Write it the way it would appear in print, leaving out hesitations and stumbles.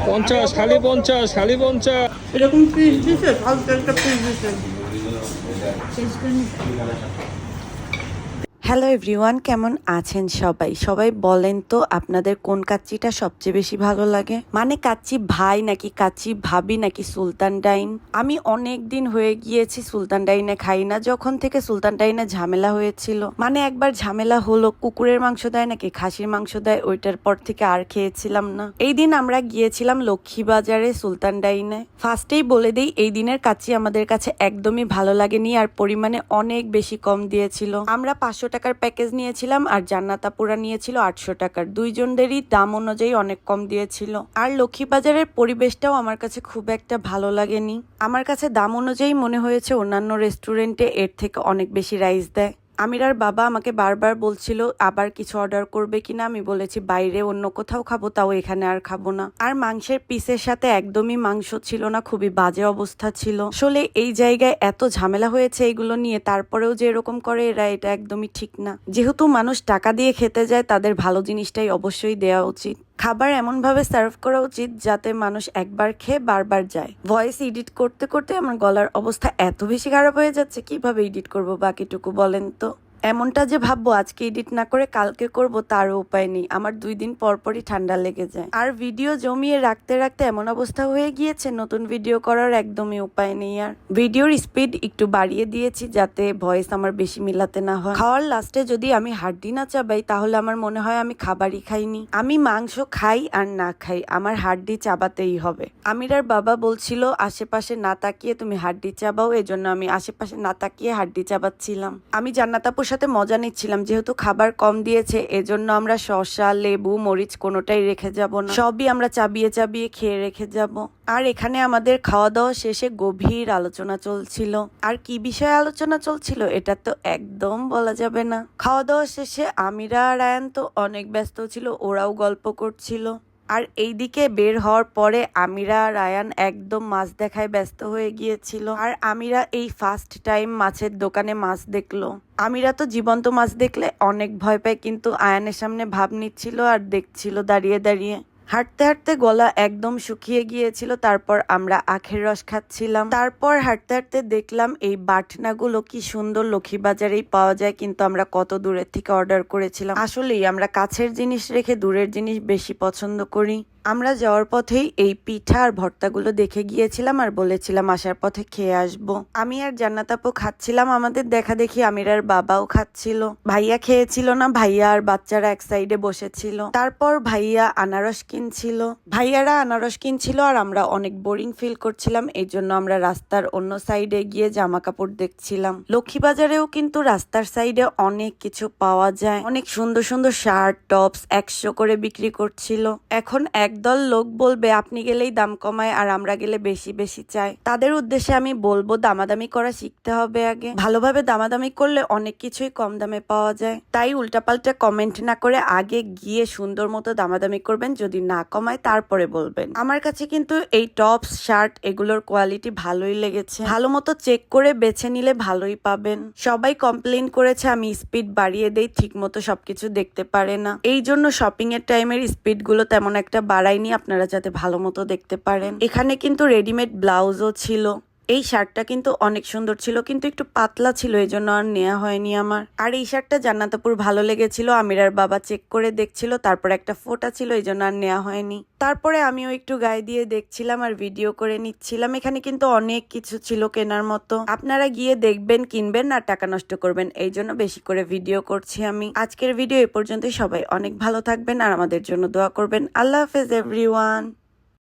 50, খালি 50, খালি 50। এরকম পিস দিছে, হালকা একটা পিস দিছে। হ্যালো এভরিওয়ান, কেমন আছেন সবাই? সবাই বলেন তো আপনাদের কোন কাচ্চিটা সবচেয়ে বেশি ভালো লাগে? মানে কাচ্চি ভাই নাকি কাচ্চি ভাবি নাকি সুলতান ডাইন? আমি অনেক দিন হয়ে গিয়েছি সুলতান ডাইনে খাই না, যখন থেকে সুলতান ডাইনে ঝামেলা হয়েছিল। মানে একবার ঝামেলা হলো কুকুরের মাংস দেয় নাকি খাসির মাংস দেয়, ওইটার পর থেকে আর খেয়েছিলাম না। এই দিন আমরা গিয়েছিলাম লক্ষ্মীবাজারে সুলতান ডাইনে। ফার্স্টেই বলে দেই, এই দিনের কাচ্চি আমাদের কাছে একদমই ভালো লাগেনি, আর পরিমাণে অনেক বেশি কম দিয়েছিল। আমরা 500 টাকার প্যাকেজ নিয়েছিলাম আর জান্নাত আপুরা নিয়েছিল 800 টাকার। দুইজনেরই দাম অনুযায়ী অনেক কম দিয়েছিল। আর লক্ষ্মীবাজারের পরিবেশটাও আমার কাছে খুব একটা ভালো লাগেনি। আমার কাছে দাম অনুযায়ী মনে হয়েছে অন্যান্য রেস্টুরেন্টে এর থেকে অনেক বেশি রাইস দেয়। আমিরার বাবা আমাকে বারবার বলছিল আবার কিছু অর্ডার করবে কিনা। আমি বলেছি বাইরে অন্য কোথাও খাবো, তাও এখানে আর খাবো না। আর মাংসের পিসের সাথে একদমই মাংস ছিল না, খুবই বাজে অবস্থা ছিল। আসলে এই জায়গায় এত ঝামেলা হয়েছে এগুলো নিয়ে, তারপরেও যে এরকম করে এরা, এটা একদমই ঠিক না। যেহেতু মানুষ টাকা দিয়ে খেতে যায়, তাদের ভালো জিনিসটাই অবশ্যই দেওয়া উচিত। খাবার এমনভাবে সার্ভ করা উচিত যাতে মানুষ একবার খেয়ে বারবার যায়। ভয়েস এডিট করতে করতে আমার গলার অবস্থা এত বেশি খারাপ হয়ে যাচ্ছে, কিভাবে এডিট করব বাকিটুকু বলেন তো? এমনটা যে ভাববো আজকে এডিট না করে কালকে করব, তারও উপায় নেই। আমার 2 দিন পরপরই ঠান্ডা লেগে যায়। আর ভিডিও জমিয়ে রাখতে রাখতে এমন অবস্থা হয়ে গিয়েছে, নতুন ভিডিও করার একদমই উপায় নেই। আর ভিডিওর স্পিড একটু বাড়িয়ে দিয়েছি যাতে ভয়েস আমার বেশি মিলাতে না হয়। খাওয়ার লাস্টে যদি আমি হাড্ডি না চাবাই, তাহলে আমার মনে হয় আমি খাবারই খাইনি। আমি মাংস খাই আর না খাই, আমার হাড্ডি চাবাতেই হবে। আমিরার বাবা বলছিল আশেপাশে না তাকিয়ে তুমি হাড্ডি চাবাও, এজন্য আমি আশেপাশে না তাকিয়ে হাড্ডি চাবাচ্ছিলাম। আমি জান্নাত আপুর সাথে মজা নিচ্ছিলাম, যেহেতু খাবার কম দিয়েছে এজন্য আমরা শসা, লেবু, মরিচ কোনোটাই রেখে যাব না, সবই আমরা চাবিয়ে চাবিয়ে খেয়ে রেখে যাব। আর এখানে আমাদের খাওয়া দাওয়া শেষে গভীর আলোচনা চলছিল। আর কি বিষয়ে আলোচনা চলছিল এটা তো একদম বলা যাবে না। খাওয়া দাওয়া শেষে আমিরা আর আয়ান তো অনেক ব্যস্ত ছিল, ওরাও গল্প করছিল। আর এইদিকে বের হওয়ার পরে আমিরা আর আয়ান একদম মাছ দেখায় ব্যস্ত হয়ে গিয়েছিল। আর আমিরা এই ফার্স্ট টাইম মাছের দোকানে মাছ দেখলো। আমিরা তো জীবন্ত মাছ দেখলে অনেক ভয় পায়, কিন্তু আয়ানের সামনে ভাব নিচ্ছিল আর দেখছিল দাঁড়িয়ে দাঁড়িয়ে। হাঁটতে হাঁটতে গলা একদম শুকিয়ে গিয়েছিল, তারপর আমরা আখের রস খাচ্ছিলাম। তারপর হাঁটতে হাঁটতে দেখলাম এই বাটনাগুলো কি সুন্দর লক্ষ্মীবাজারেই পাওয়া যায়, কিন্তু আমরা কত দূরের থেকে অর্ডার করেছিলাম। আসলেই আমরা কাছের জিনিস রেখে দূরের জিনিস বেশি পছন্দ করি। আমরা যাওয়ার পথেই এই পিঠা আর ভর্তাগুলো দেখে গিয়েছিলাম আর বলেছিলাম আসার পথে খেয়ে আসবো। আমি আর জান্নাত আপু খাচ্ছিলাম, আমাদের দেখা দেখি আমিরার বাবাও খাচ্ছিল। ভাইয়া খেয়েছিল না, ভাইয়া আর বাচ্চারা এক সাইডে বসেছিল। তারপর ভাইয়া আনারস কিনছিল, ভাইয়ারা আনারস কিনছিল আর আমরা অনেক বোরিং ফিল করছিলাম, এই জন্য আমরা রাস্তার অন্য সাইডে গিয়ে জামা কাপড় দেখছিলাম। লক্ষ্মীবাজারেও কিন্তু রাস্তার সাইডে অনেক কিছু পাওয়া যায়, অনেক সুন্দর সুন্দর শার্ট, টপস 100 করে বিক্রি করছিল। এখন একদল লোক বলবে আপনি গেলেই দাম কমায় আর আমরা গেলে বেশি বেশি চাই। তাদের উদ্দেশ্যে আমি বলবো দামাদামি করা শিখতে হবে আগে। ভালোভাবে দামাদামি করলে অনেক কিছুই কম দামে পাওয়া যায়। তাই উল্টাপাল্টা কমেন্ট না করে আগে গিয়ে সুন্দর মতো দামাদামি করবেন, যদি না কমায় তারপরে বলবেন। আমার কাছে কিন্তু এই টপস, শার্ট এগুলোর কোয়ালিটি ভালোই লেগেছে। ভালো মতো চেক করে বেছে নিলে ভালোই পাবেন। সবাই কমপ্লেন করেছে আমি স্পিড বাড়িয়ে দেই, ঠিক মতো সবকিছু দেখতে পারে না। এই জন্য শপিং এর টাইমের স্পিড গুলো তেমন একটা বাড়াইনি, আপনারা যাতে ভালো মতো দেখতে পারেন। এখানে কিন্তু রেডিমেড ব্লাউজও ছিল। এই শার্টটা কিন্তু অনেক সুন্দর ছিল, কিন্তু একটু পাতলা ছিল, এই জন্য আর নেওয়া হয়নি আমার। আর এই শার্টটা জান্নাত আপুর ভালো লেগেছিল, আমিরার বাবা চেক করে দেখছিল, তারপর একটা ফোঁটা ছিল, এই জন্য আর নেওয়া হয়নি। তারপরে আমিও একটু গায়ে দিয়ে দেখছিলাম আর ভিডিও করে নিচ্ছিলাম। এখানে কিন্তু অনেক কিছু ছিল কেনার মতো, আপনারা গিয়ে দেখবেন, কিনবেন আর টাকা নষ্ট করবেন, এই জন্য বেশি করে ভিডিও করছি আমি। আজকের ভিডিও এ পর্যন্তই। সবাই অনেক ভালো থাকবেন আর আমাদের জন্য দোয়া করবেন। আল্লাহ হাফেজ এভরিওয়ান।